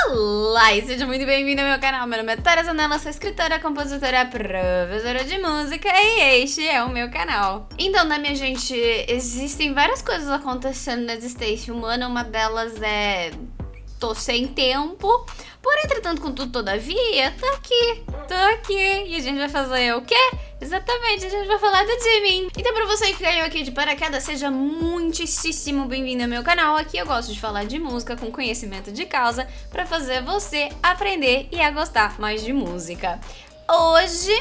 Olá e seja muito bem-vindo ao meu canal. Meu nome é Tara Zanella, sou escritora, compositora, professora de música e este é o meu canal. Então, né, minha gente, existem várias coisas acontecendo na existência humana. Uma delas é... tô sem tempo. Porém, entretanto, contudo, todavia, tô aqui. E a gente vai fazer o quê? Exatamente, a gente vai falar do Jimin. Então, pra você que caiu aqui de paraquedas, seja muitíssimo bem-vindo ao meu canal. Aqui eu gosto de falar de música com conhecimento de causa pra fazer você aprender e a gostar mais de música. Hoje,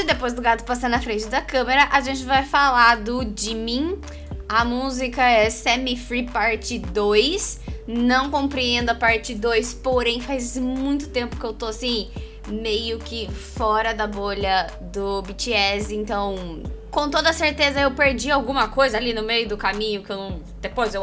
depois do gato passar na frente da câmera, a gente vai falar do Jimin. A música é Set Me Free Parte 2. Não compreendo a parte 2, porém faz muito tempo que eu tô assim, meio que fora da bolha do BTS, então com toda certeza eu perdi alguma coisa ali no meio do caminho que eu não... Depois eu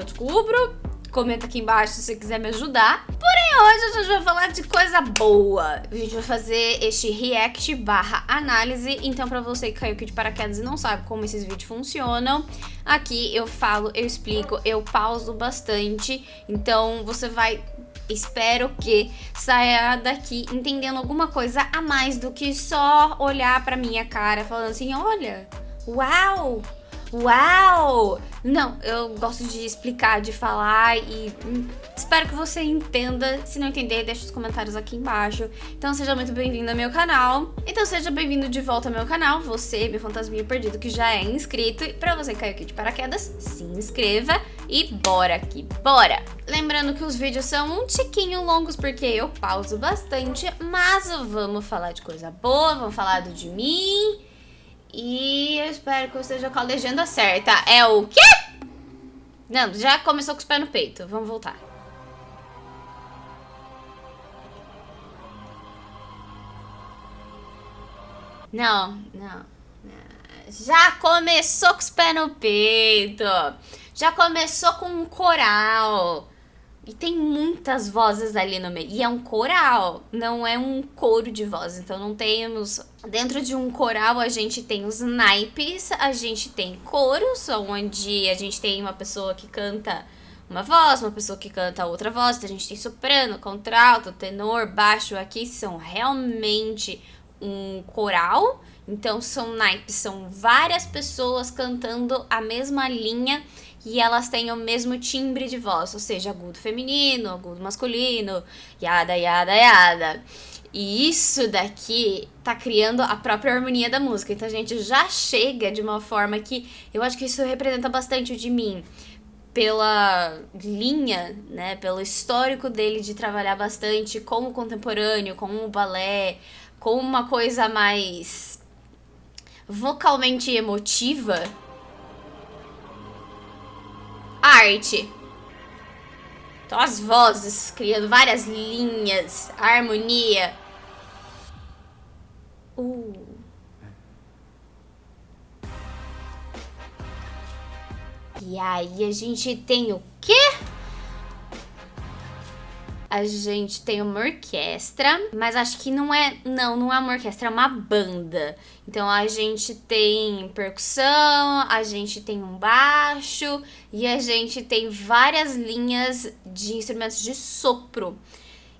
descubro. Comenta aqui embaixo se você quiser me ajudar. Porém, hoje a gente vai falar de coisa boa. A gente vai fazer este react / análise. Então, pra você que caiu aqui de paraquedas e não sabe como esses vídeos funcionam, aqui eu falo, eu explico, eu pauso bastante. Então, você vai... espero que saia daqui entendendo alguma coisa a mais do que só olhar pra minha cara falando assim, olha, uau! Uau! Não, eu gosto de explicar, de falar e espero que você entenda. Se não entender, deixa os comentários aqui embaixo. Então seja muito bem-vindo ao meu canal. Então seja bem-vindo de volta ao meu canal. Você, meu fantasminha perdido que já é inscrito. E pra você que caiu aqui de paraquedas, se inscreva e bora aqui, bora! Lembrando que os vídeos são um tiquinho longos porque eu pauso bastante, mas vamos falar de coisa boa, vamos falar do Jimin. E eu espero que eu esteja com a legenda certa. É o quê? Não, já começou com os pés no peito. Vamos voltar. Não. Já começou com os pés no peito. Já começou com um coral. E tem muitas vozes ali no meio. E é um coral, não é um coro de vozes. Então não temos... Dentro de um coral a gente tem os naipes, a gente tem coros, onde a gente tem uma pessoa que canta uma voz, uma pessoa que canta outra voz. Então a gente tem soprano, contralto, tenor, baixo. Aqui são realmente um coral. Então são naipes, são várias pessoas cantando a mesma linha. E elas têm o mesmo timbre de voz, ou seja, agudo feminino, agudo masculino, yada, yada, yada. E isso daqui tá criando a própria harmonia da música. Então a gente já chega de uma forma que eu acho que isso representa bastante o Jimin. Pela linha, né, pelo histórico dele de trabalhar bastante com o contemporâneo, com o balé, com uma coisa mais vocalmente emotiva. Arte. Então as vozes criando várias linhas, a harmonia. E aí a gente tem o quê? A gente tem uma orquestra, mas acho que não é uma orquestra, é uma banda. Então a gente tem percussão, a gente tem um baixo e a gente tem várias linhas de instrumentos de sopro.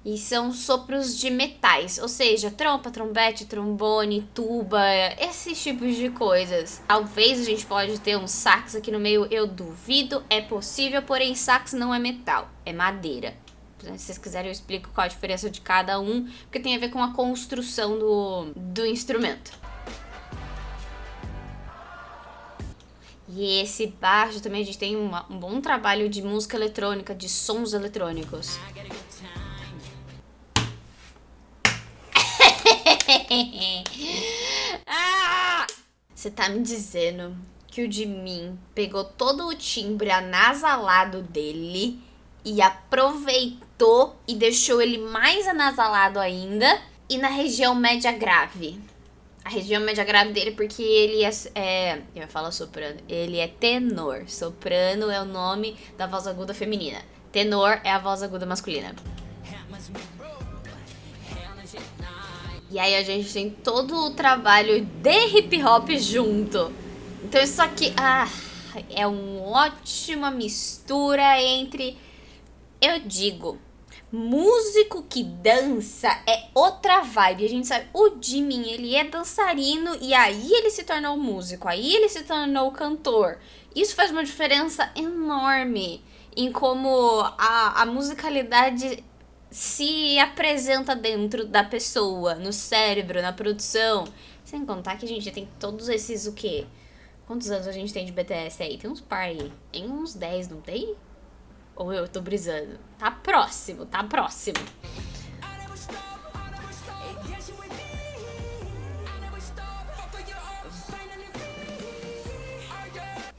E são sopros de metais, ou seja, trompa, trompete, trombone, tuba, esses tipos de coisas. Talvez a gente pode ter um sax aqui no meio, eu duvido, é possível, porém sax não é metal, é madeira. Se vocês quiserem eu explico qual a diferença de cada um, porque tem a ver com a construção do instrumento. E esse baixo também a gente tem um bom trabalho de música eletrônica, de sons eletrônicos. Você tá me dizendo que o Jimin pegou todo o timbre anasalado dele e aproveitou e deixou ele mais anasalado ainda, e na região média grave. A região média grave dele porque ele eu ia falar soprano, ele é tenor. Soprano é o nome da voz aguda feminina. Tenor é a voz aguda masculina. E aí a gente tem todo o trabalho de hip hop junto. Então isso aqui é uma ótima mistura entre Eu digo, músico que dança é outra vibe. A gente sabe, o Jimin, ele é dançarino e aí ele se tornou músico, aí ele se tornou cantor. Isso faz uma diferença enorme em como a musicalidade se apresenta dentro da pessoa, no cérebro, na produção. Sem contar que a gente tem todos esses, o quê? Quantos anos a gente tem de BTS aí? Tem uns par aí. Tem uns 10, não tem? Ou eu tô brisando? Tá próximo, tá próximo.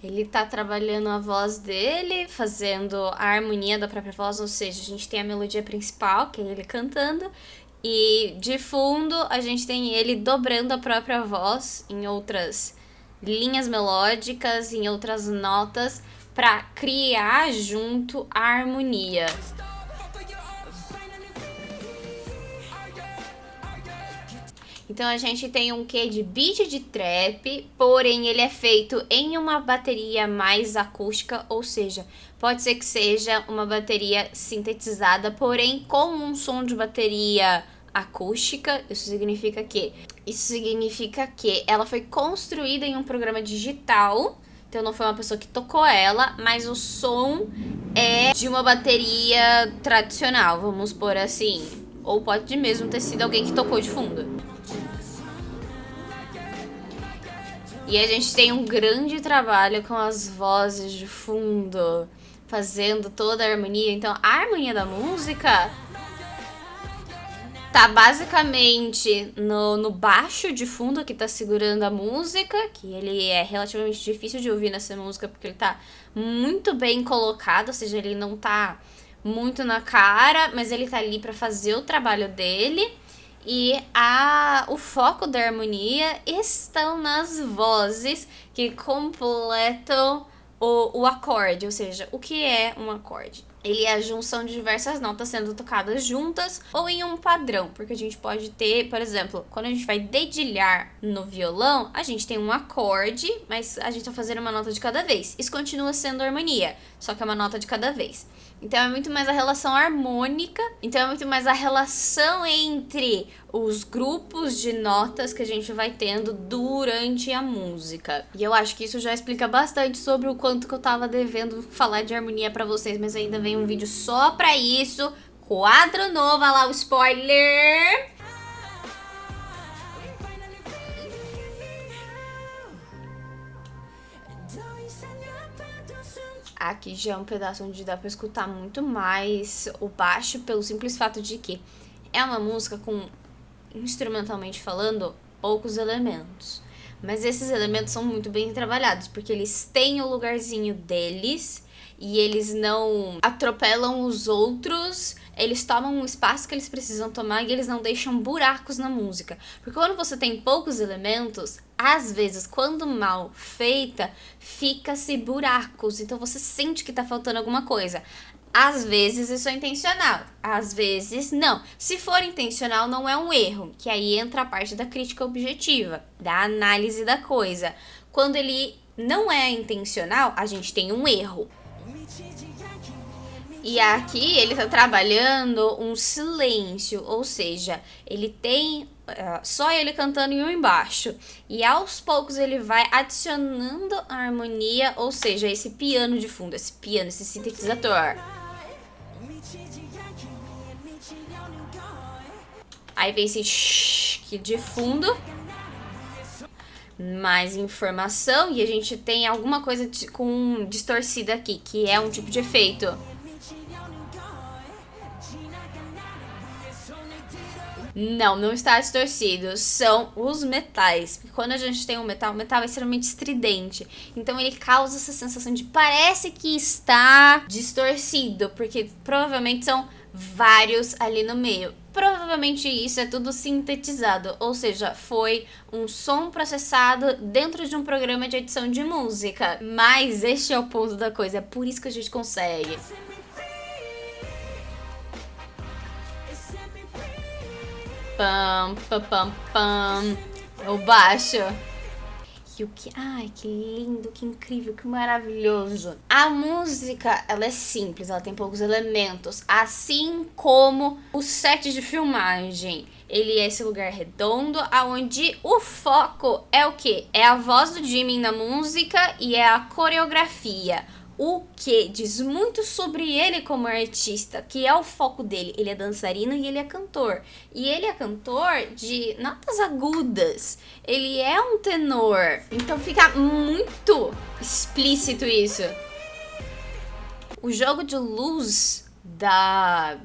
Ele tá trabalhando a voz dele, fazendo a harmonia da própria voz, ou seja, a gente tem a melodia principal, que é ele cantando, e de fundo a gente tem ele dobrando a própria voz em outras linhas melódicas, em outras notas, para criar junto a harmonia. Então a gente tem um quê de beat de trap, porém ele é feito em uma bateria mais acústica, ou seja, pode ser que seja uma bateria sintetizada, porém com um som de bateria acústica. Isso significa que ela foi construída em um programa digital. Então não foi uma pessoa que tocou ela, mas o som é de uma bateria tradicional, vamos por assim. Ou pode mesmo ter sido alguém que tocou de fundo. E a gente tem um grande trabalho com as vozes de fundo, fazendo toda a harmonia. Então a harmonia da música tá basicamente no baixo de fundo que tá segurando a música, que ele é relativamente difícil de ouvir nessa música porque ele tá muito bem colocado, ou seja, ele não tá muito na cara, mas ele tá ali pra fazer o trabalho dele. E o foco da harmonia estão nas vozes que completam o acorde, ou seja, o que é um acorde? Ele é a junção de diversas notas sendo tocadas juntas ou em um padrão, porque a gente pode ter, por exemplo, quando a gente vai dedilhar no violão, a gente tem um acorde, mas a gente tá fazendo uma nota de cada vez. Isso continua sendo harmonia, só que é uma nota de cada vez. Então é muito mais a relação harmônica, então é muito mais a relação entre os grupos de notas que a gente vai tendo durante a música. E eu acho que isso já explica bastante sobre o quanto que eu tava devendo falar de harmonia pra vocês, mas ainda vem um vídeo só pra isso. Quadro novo, olha lá o spoiler! Aqui já é um pedaço onde dá pra escutar muito mais o baixo, pelo simples fato de que é uma música com, instrumentalmente falando, poucos elementos. Mas esses elementos são muito bem trabalhados, porque eles têm o lugarzinho deles e eles não atropelam os outros, eles tomam um espaço que eles precisam tomar e eles não deixam buracos na música. Porque quando você tem poucos elementos, às vezes, quando mal feita, fica-se buracos. Então você sente que tá faltando alguma coisa. Às vezes isso é intencional, às vezes não. Se for intencional, não é um erro, que aí entra a parte da crítica objetiva, da análise da coisa. Quando ele não é intencional, a gente tem um erro. E aqui ele tá trabalhando um silêncio, ou seja, ele tem só ele cantando e um embaixo. E aos poucos ele vai adicionando a harmonia, ou seja, esse piano de fundo, esse sintetizador. Aí vem esse shhh de fundo. Mais informação e a gente tem alguma coisa com distorcida aqui, que é um tipo de efeito. Não está distorcido, são os metais. Porque quando a gente tem um metal, o metal é extremamente estridente. Então ele causa essa sensação de parece que está distorcido, porque provavelmente são vários ali no meio. Provavelmente isso é tudo sintetizado, ou seja, foi um som processado dentro de um programa de edição de música. Mas este é o ponto da coisa, é por isso que a gente consegue. Pam, pam, pam, pam. O baixo. que... Ai, que lindo, que incrível, que maravilhoso. A música, ela é simples, ela tem poucos elementos. Assim como o set de filmagem. Ele é esse lugar redondo, onde o foco é o quê? É a voz do Jimin na música e é a coreografia. O que diz muito sobre ele como artista, que é o foco dele. Ele é dançarino e ele é cantor. E ele é cantor de notas agudas. Ele é um tenor. Então fica muito explícito isso. O jogo de luz da...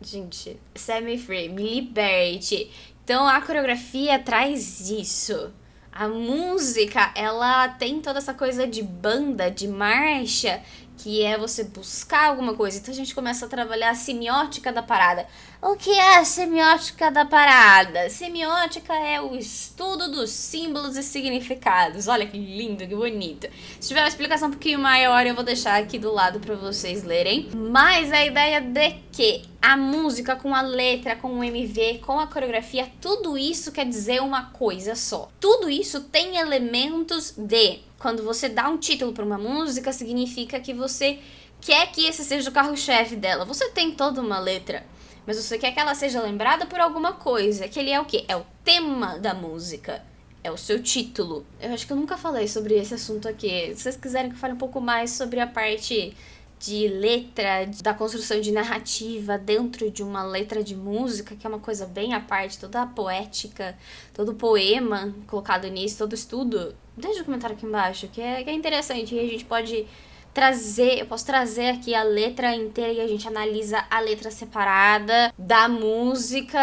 Gente, Set Me Free, Me Liberte. Então a coreografia traz isso. A música, ela tem toda essa coisa de banda, de marcha, que é você buscar alguma coisa. Então a gente começa a trabalhar a semiótica da parada. O que é a semiótica da parada? Semiótica é o estudo dos símbolos e significados. Olha que lindo, que bonito. Se tiver uma explicação um pouquinho maior, eu vou deixar aqui do lado para vocês lerem. Mas a ideia de que a música com a letra, com o MV, com a coreografia, tudo isso quer dizer uma coisa só. Tudo isso tem elementos de... Quando você dá um título para uma música, significa que você quer que esse seja o carro-chefe dela. Você tem toda uma letra, mas você quer que ela seja lembrada por alguma coisa. Que ele é o quê? É o tema da música. É o seu título. Eu acho que eu nunca falei sobre esse assunto aqui. Se vocês quiserem que eu fale um pouco mais sobre a parte de letra, da construção de narrativa dentro de uma letra de música, que é uma coisa bem à parte, toda a poética, todo o poema colocado nisso, todo o estudo, deixa o comentário aqui embaixo, que é interessante, e a gente pode trazer, eu posso trazer aqui a letra inteira e a gente analisa a letra separada da música,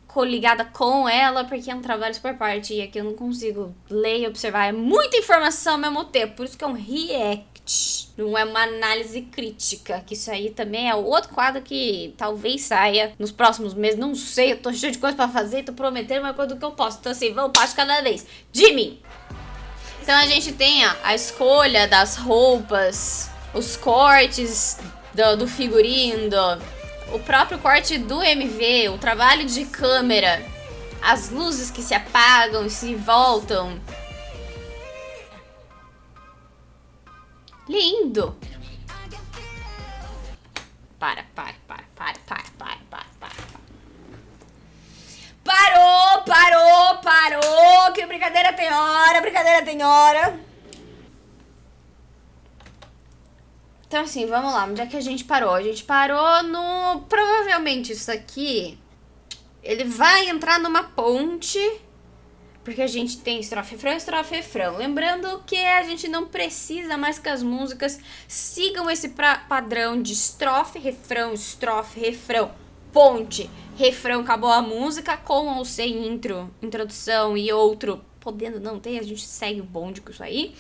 coligada com ela, porque é um trabalho super parte, e aqui eu não consigo ler e observar, é muita informação ao mesmo tempo, por isso que é um react. Não é uma análise crítica, que isso aí também é outro quadro que talvez saia nos próximos meses, não sei, eu tô cheio de coisa pra fazer, tô prometendo uma coisa do que eu posso, então assim, vamos passo cada vez. Jimin! Então a gente tem a escolha das roupas, os cortes do figurino, o próprio corte do MV, o trabalho de câmera, as luzes que se apagam e se voltam. Lindo! Para. Parou! Que brincadeira tem hora. Então assim, vamos lá, onde é que a gente parou? A gente parou no... Provavelmente isso aqui, ele vai entrar numa ponte... Porque a gente tem estrofe, refrão. Lembrando que a gente não precisa mais que as músicas sigam esse padrão de estrofe, refrão, ponte, refrão, acabou a música, com ou sem intro, introdução e outro. Podendo não ter, a gente segue o bonde com isso aí.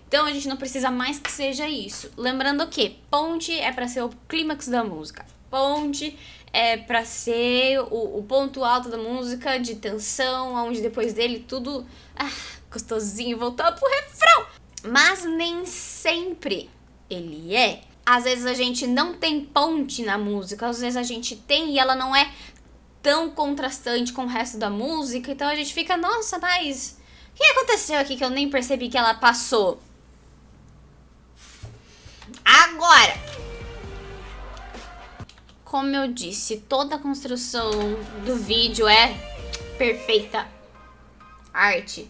Então a gente não precisa mais que seja isso. Lembrando que ponte é para ser o clímax da música. Ponte é pra ser o ponto alto da música, de tensão, onde depois dele tudo gostosinho, voltou pro refrão. Mas nem sempre ele é. Às vezes a gente não tem ponte na música, às vezes a gente tem e ela não é tão contrastante com o resto da música, então a gente fica, nossa, mas o que aconteceu aqui que eu nem percebi que ela passou? Agora! Como eu disse, toda a construção do vídeo é perfeita. Arte.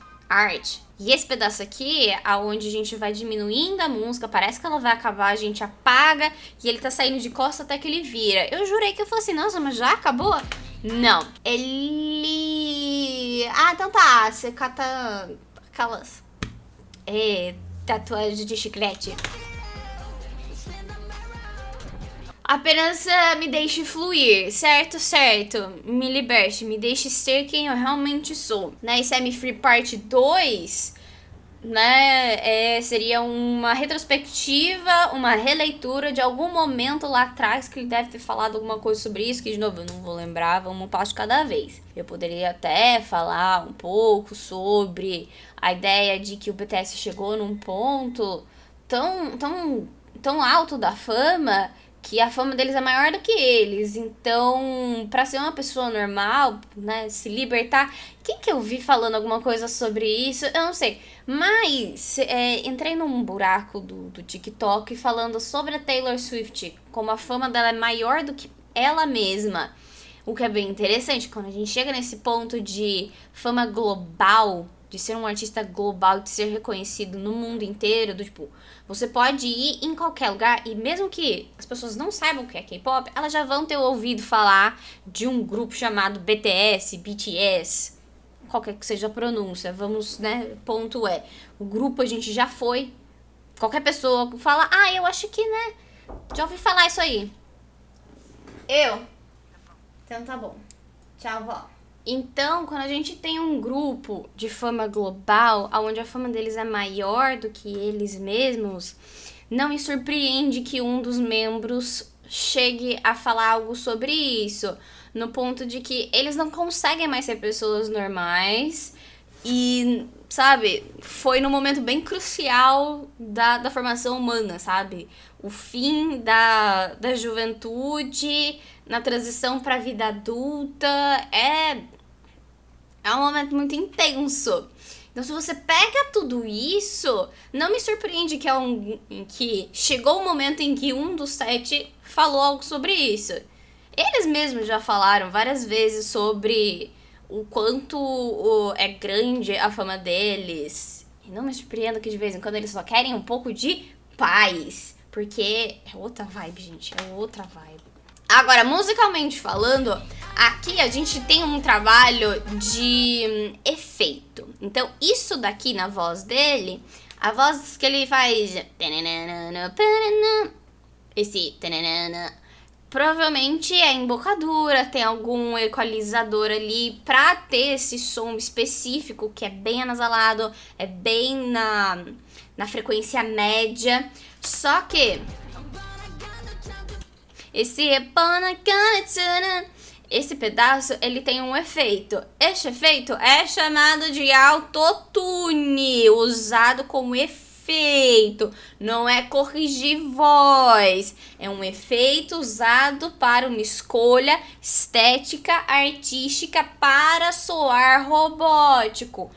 E esse pedaço aqui é onde a gente vai diminuindo a música, parece que ela vai acabar, a gente apaga e ele tá saindo de costa até que ele vira. Eu jurei que eu falei assim, nossa, mas já acabou? Não. Ele... então tá, você cata aquelas... tatuagem de chiclete. Apenas me deixe fluir, certo? Me liberte, me deixe ser quem eu realmente sou. Né? E Set Me Free Parte 2, né? Seria uma retrospectiva, uma releitura de algum momento lá atrás que ele deve ter falado alguma coisa sobre isso, que de novo eu não vou lembrar, vamos um passo de cada vez. Eu poderia até falar um pouco sobre a ideia de que o BTS chegou num ponto tão alto da fama que a fama deles é maior do que eles. Então, pra ser uma pessoa normal, né, se libertar... Quem que eu vi falando alguma coisa sobre isso? Eu não sei. Mas entrei num buraco do TikTok falando sobre a Taylor Swift, como a fama dela é maior do que ela mesma. O que é bem interessante, quando a gente chega nesse ponto de fama global, de ser um artista global, de ser reconhecido no mundo inteiro, do tipo, você pode ir em qualquer lugar e mesmo que as pessoas não saibam o que é K-pop, elas já vão ter ouvido falar de um grupo chamado BTS, qualquer que seja a pronúncia, vamos, né, ponto é, o grupo a gente já foi, qualquer pessoa fala, eu acho que, né, já ouvi falar isso aí. Então tá bom. Tchau, vó. Então, quando a gente tem um grupo de fama global, onde a fama deles é maior do que eles mesmos, não me surpreende que um dos membros chegue a falar algo sobre isso, no ponto de que eles não conseguem mais ser pessoas normais e, sabe, foi num momento bem crucial da formação humana, sabe? O fim da juventude, na transição para a vida adulta, é um momento muito intenso. Então, se você pega tudo isso, não me surpreende que chegou o momento em que um dos 7 falou algo sobre isso. Eles mesmos já falaram várias vezes sobre o quanto é grande a fama deles. E não me surpreendo que de vez em quando eles só querem um pouco de paz. Porque é outra vibe, gente. É outra vibe. Agora, musicalmente falando, aqui a gente tem um trabalho de efeito. Então, isso daqui na voz dele, a voz que ele faz... Esse... Provavelmente é embocadura, tem algum equalizador ali pra ter esse som específico, que é bem anasalado, é bem na frequência média. Só que... esse pedaço, ele tem um efeito. Este efeito é chamado de autotune, usado como efeito. Não é corrigir voz. É um efeito usado para uma escolha estética, artística, para soar robótico.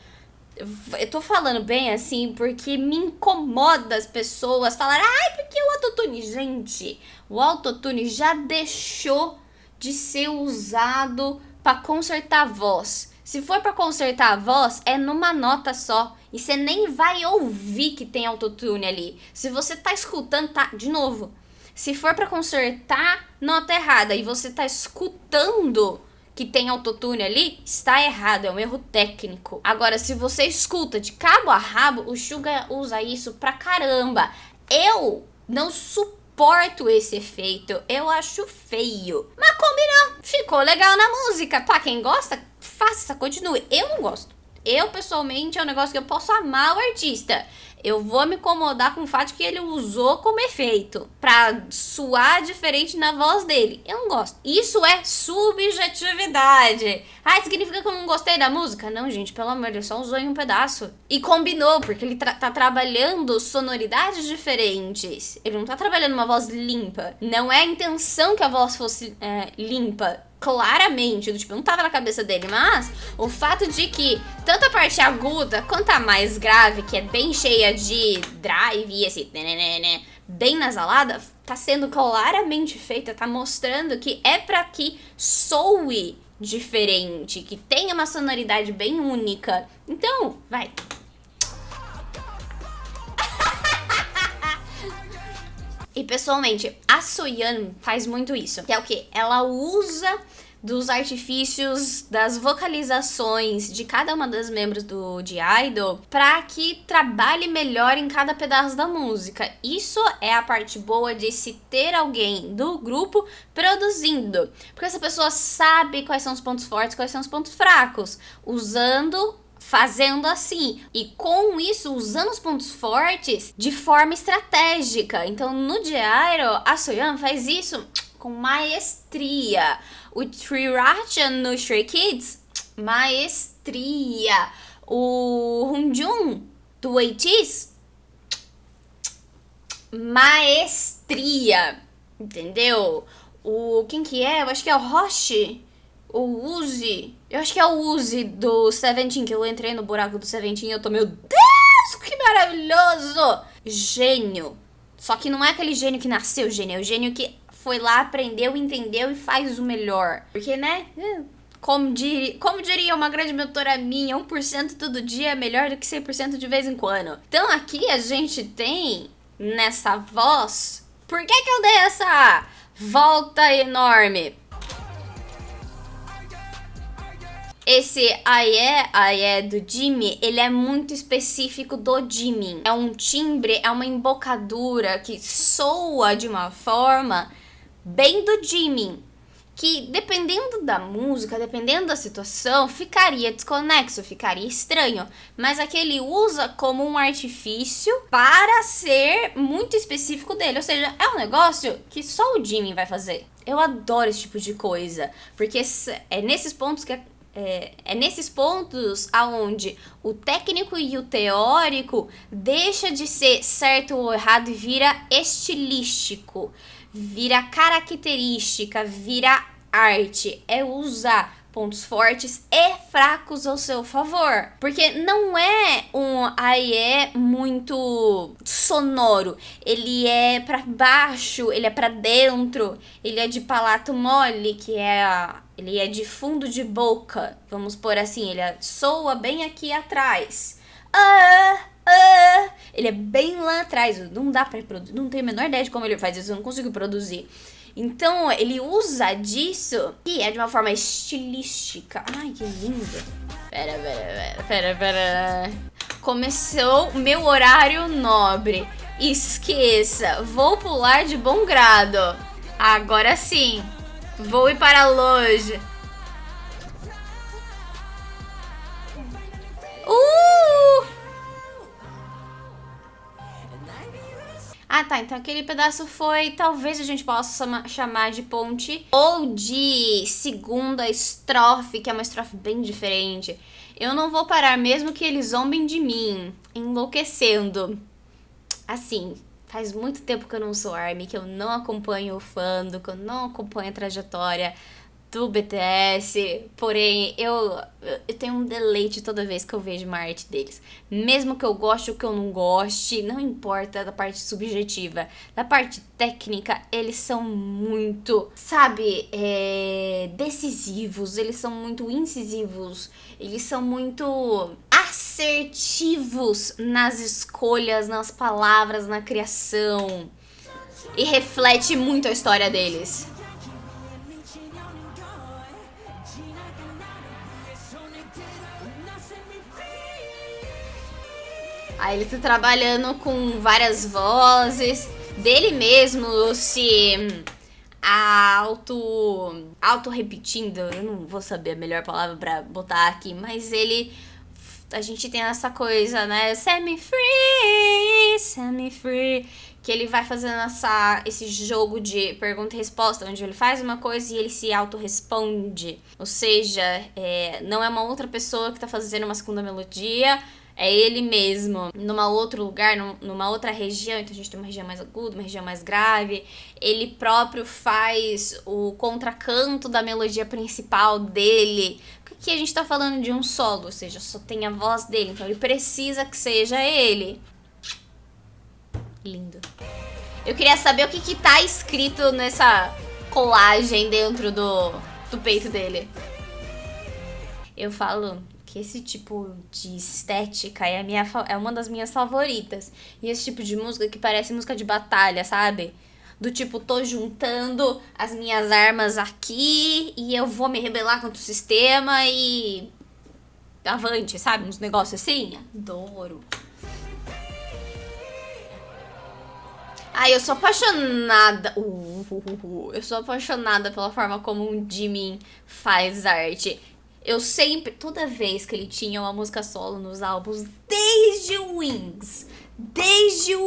Eu tô falando bem assim porque me incomoda as pessoas falarem, porque o autotune, gente, o autotune já deixou de ser usado pra consertar a voz. Se for pra consertar a voz, é numa nota só. E você nem vai ouvir que tem autotune ali. Se você tá escutando, tá, de novo. Se for pra consertar nota errada e você tá escutando que tem autotune ali, está errado, é um erro técnico. Agora, se você escuta de cabo a rabo, o Suga usa isso pra caramba. Eu não suporto esse efeito, eu acho feio. Mas combinou, ficou legal na música. Pra quem gosta, faça, continue. Eu não gosto. Eu, pessoalmente, é um negócio que eu posso amar o artista. Eu vou me incomodar com o fato que ele usou como efeito pra suar diferente na voz dele. Eu não gosto. Isso é subjetividade. Significa que eu não gostei da música? Não, gente, pelo amor de Deus, só usou em um pedaço. E combinou, porque ele tá trabalhando sonoridades diferentes. Ele não tá trabalhando uma voz limpa. Não é a intenção que a voz fosse limpa. Claramente, tipo, não tava na cabeça dele, mas o fato de que tanto a parte aguda quanto a mais grave, que é bem cheia de drive e esse bem nasalada, tá sendo claramente feita, tá mostrando que é pra que soe diferente, que tenha uma sonoridade bem única. Então, vai. E pessoalmente, a Soyeon faz muito isso. Que é o quê? Ela usa dos artifícios, das vocalizações de cada uma das membros de Idol pra que trabalhe melhor em cada pedaço da música. Isso é a parte boa de se ter alguém do grupo produzindo. Porque essa pessoa sabe quais são os pontos fortes, quais são os pontos fracos. Fazendo assim, e com isso usando os pontos fortes de forma estratégica. Então no J-Idol, a Soyeon faz isso com maestria. O Triracha no Stray Kids, maestria. O Hunjun do ATEEZ, maestria. entendeu? Quem que é? Eu acho que é o Roshi. O Uzi. Eu acho que é o Uzi do Seventeen, que eu entrei no buraco do Seventeen e eu tô, meu Deus, que maravilhoso! Gênio. Só que não é aquele gênio que nasceu gênio, é o gênio que foi lá, aprendeu, entendeu e faz o melhor. Porque, né? Como diria uma grande mentora minha, 1% todo dia é melhor do que 100% de vez em quando. Então aqui a gente tem nessa voz. Por que eu dei essa volta enorme? Esse Aie do Jimin, ele é muito específico do Jimin. É um timbre, é uma embocadura que soa de uma forma bem do Jimin. Que dependendo da música, dependendo da situação, ficaria desconexo, ficaria estranho. Mas aqui ele usa como um artifício para ser muito específico dele. Ou seja, é um negócio que só o Jimin vai fazer. Eu adoro esse tipo de coisa, porque é nesses pontos que é nesses pontos aonde o técnico e o teórico deixa de ser certo ou errado e vira estilístico, vira característica, vira arte. É usar pontos fortes e fracos ao seu favor. Porque não é um Aie muito sonoro. Ele é pra baixo, ele é pra dentro, ele é de palato mole, ele é de fundo de boca, vamos pôr assim, ele soa bem aqui atrás. Ele é bem lá atrás, não dá pra reproduzir, não tenho a menor ideia de como ele faz isso, eu não consigo produzir. Então, ele usa disso e é de uma forma estilística. Ai, que lindo. Pera. Começou meu horário nobre. Esqueça, vou pular de bom grado. Agora sim, vou ir para longe. Ah, tá. Então aquele pedaço foi... Talvez a gente possa chamar de ponte. Ou de segunda estrofe, que é uma estrofe bem diferente. Eu não vou parar mesmo que eles zombem de mim. Enlouquecendo. Assim, faz muito tempo que eu não sou ARMY, que eu não acompanho o fandom, que eu não acompanho a trajetória do BTS, porém eu tenho um deleite toda vez que eu vejo uma arte deles. Mesmo que eu goste ou que eu não goste, não importa da parte subjetiva. Da parte técnica, eles são muito, sabe, decisivos, eles são muito incisivos, eles são muito assertivos nas escolhas, nas palavras, na criação. E reflete muito a história deles. Aí ele tá trabalhando com várias vozes dele mesmo, se auto-repetindo. Eu não vou saber a melhor palavra pra botar aqui, mas a gente tem essa coisa, né? Set me free. Que ele vai fazendo esse jogo de pergunta e resposta, onde ele faz uma coisa e ele se auto-responde. Ou seja, não é uma outra pessoa que tá fazendo uma segunda melodia, é ele mesmo, numa outro lugar, numa outra região. Então a gente tem uma região mais aguda, uma região mais grave. Ele próprio faz o contracanto da melodia principal dele. Aqui a gente tá falando de um solo, ou seja, só tem a voz dele, então ele precisa que seja ele. Lindo. Eu queria saber o que tá escrito nessa colagem dentro do peito dele. Eu falo que esse tipo de estética é uma das minhas favoritas. E esse tipo de música que parece música de batalha, sabe? Do tipo, tô juntando as minhas armas aqui e eu vou me rebelar contra o sistema e... avante, sabe? Uns negócios assim. Adoro. Ai, eu sou apaixonada. Eu sou apaixonada pela forma como o Jimin faz arte. Eu sempre, toda vez que ele tinha uma música solo nos álbuns, desde o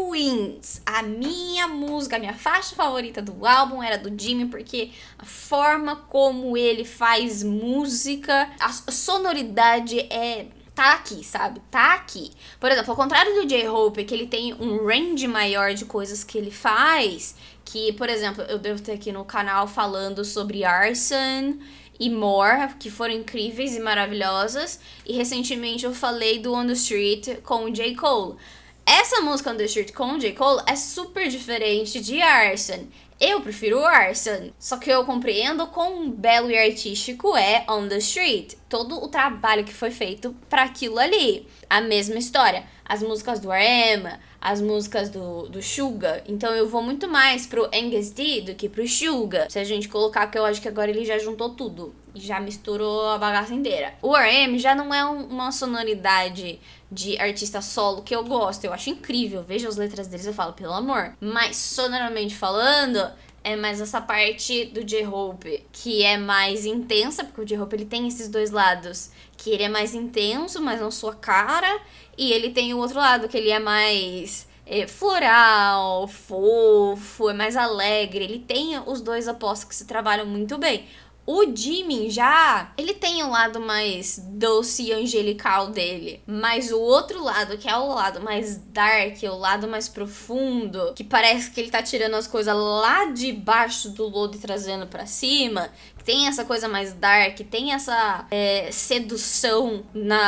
Wings, a minha música, a minha faixa favorita do álbum era do Jimin, porque a forma como ele faz música, a sonoridade é tá aqui, sabe? Tá aqui. Por exemplo, ao contrário do J-Hope, que ele tem um range maior de coisas que ele faz, que, por exemplo, eu devo ter aqui no canal falando sobre Arson e More, que foram incríveis e maravilhosas, e recentemente eu falei do On The Street com o J. Cole. Essa música On The Street com o J. Cole é super diferente de Arson. Eu prefiro o Arson, só que eu compreendo quão belo e artístico é On The Street. Todo o trabalho que foi feito para aquilo ali. A mesma história. As músicas do R.E.M., as músicas do Suga. Então eu vou muito mais pro Angus D do que pro Suga. Se a gente colocar, que eu acho que agora ele já juntou tudo. E já misturou a bagaça inteira. O R.E.M. já não é uma sonoridade de artista solo que eu gosto. Eu acho incrível. Vejo as letras deles e eu falo, pelo amor. Mas sonoramente falando, é mais essa parte do J-Hope, que é mais intensa, porque o J-Hope ele tem esses dois lados, que ele é mais intenso, mais na sua cara, e ele tem o outro lado, que ele é mais floral, fofo, é mais alegre. Ele tem os dois apostos que se trabalham muito bem. O Jimin já, ele tem um lado mais doce e angelical dele, mas o outro lado, que é o lado mais dark, o lado mais profundo, que parece que ele tá tirando as coisas lá de baixo do lodo e trazendo pra cima, tem essa coisa mais dark, tem essa sedução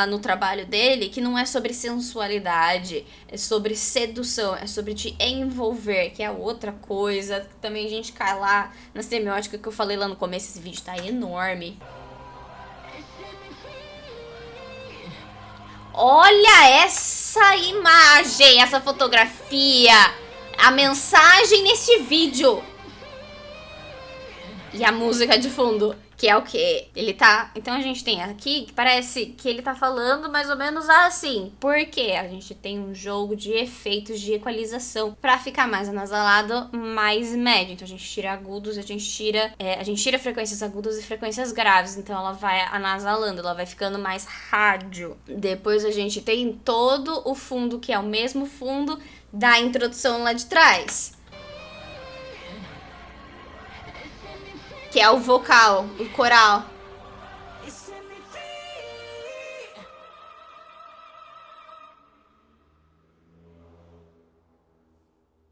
no trabalho dele, que não é sobre sensualidade, é sobre sedução, é sobre te envolver, que é outra coisa, que também a gente cai lá na semiótica que eu falei lá no começo. Esse vídeo tá enorme. Olha essa imagem, essa fotografia, a mensagem nesse vídeo. E a música de fundo, que é o quê? Ele tá... Então a gente tem aqui que parece que ele tá falando mais ou menos assim. Por quê? A gente tem um jogo de efeitos de equalização pra ficar mais anasalado, mais médio. Então a gente tira agudos, a gente tira frequências agudas e frequências graves. Então ela vai anasalando, ela vai ficando mais rádio. Depois a gente tem todo o fundo, que é o mesmo fundo da introdução lá de trás, que é o vocal, o coral.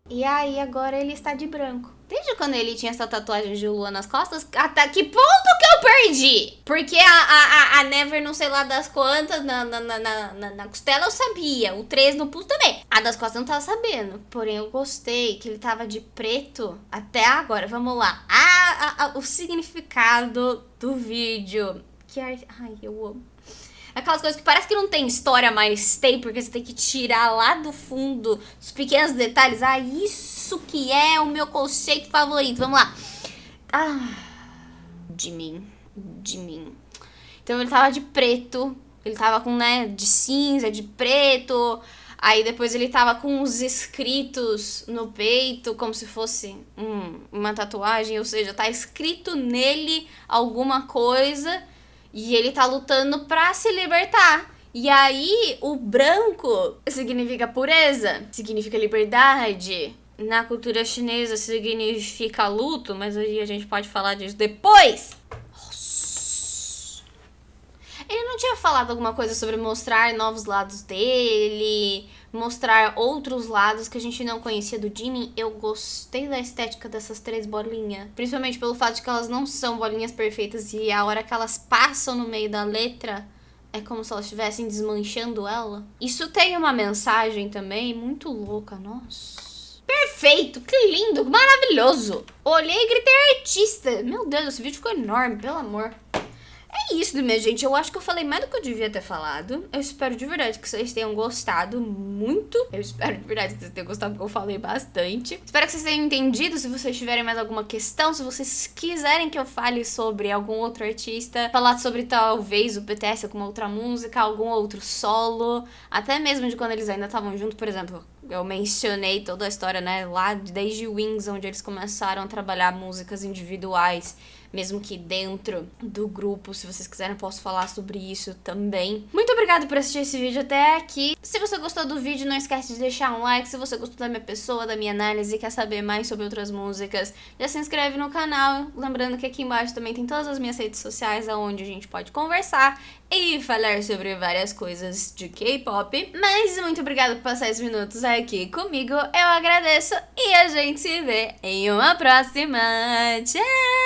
E aí agora ele está de branco. Desde quando ele tinha essa tatuagem de lua nas costas, até que ponto que eu perdi? Porque a Never não sei lá das quantas, na costela eu sabia, o 3 no pulso também. A das costas eu não tava sabendo. Porém eu gostei que ele tava de preto até agora. Vamos lá. O significado do vídeo. Ai, eu amo. Aquelas coisas que parece que não tem história, mas tem, porque você tem que tirar lá do fundo os pequenos detalhes. Isso que é o meu conceito favorito. Vamos lá. Jimin. Então ele tava de preto. Ele tava com, de cinza, de preto. Aí depois ele tava com os escritos no peito, como se fosse uma tatuagem. Ou seja, tá escrito nele alguma coisa. E ele tá lutando pra se libertar. E aí, o branco significa pureza, significa liberdade. Na cultura chinesa significa luto, mas aí a gente pode falar disso depois. Nossa. Ele não tinha falado alguma coisa sobre mostrar novos lados dele, mostrar outros lados que a gente não conhecia do Jimin. Eu gostei da estética dessas 3 bolinhas, principalmente pelo fato de que elas não são bolinhas perfeitas e a hora que elas passam no meio da letra é como se elas estivessem desmanchando ela. Isso tem uma mensagem também muito louca, nossa. Perfeito, que lindo, maravilhoso. Olhei e gritei artista. Meu Deus, esse vídeo ficou enorme, pelo amor. É isso, minha gente. Eu acho que eu falei mais do que eu devia ter falado. Eu espero de verdade que vocês tenham gostado muito. Eu espero de verdade que vocês tenham gostado, porque eu falei bastante. Espero que vocês tenham entendido. Se vocês tiverem mais alguma questão, se vocês quiserem que eu fale sobre algum outro artista, falar sobre talvez o BTS, alguma outra música, algum outro solo, até mesmo de quando eles ainda estavam juntos, por exemplo, eu mencionei toda a história, lá desde Wings, onde eles começaram a trabalhar músicas individuais mesmo que dentro do grupo. Se vocês quiserem, eu posso falar sobre isso também. Muito obrigada por assistir esse vídeo até aqui. Se você gostou do vídeo, não esquece de deixar um like. Se você gostou da minha pessoa, da minha análise e quer saber mais sobre outras músicas, já se inscreve no canal. Lembrando que aqui embaixo também tem todas as minhas redes sociais, onde a gente pode conversar e falar sobre várias coisas de K-pop. Mas muito obrigada por passar esses minutos aqui comigo. Eu agradeço e a gente se vê em uma próxima. Tchau!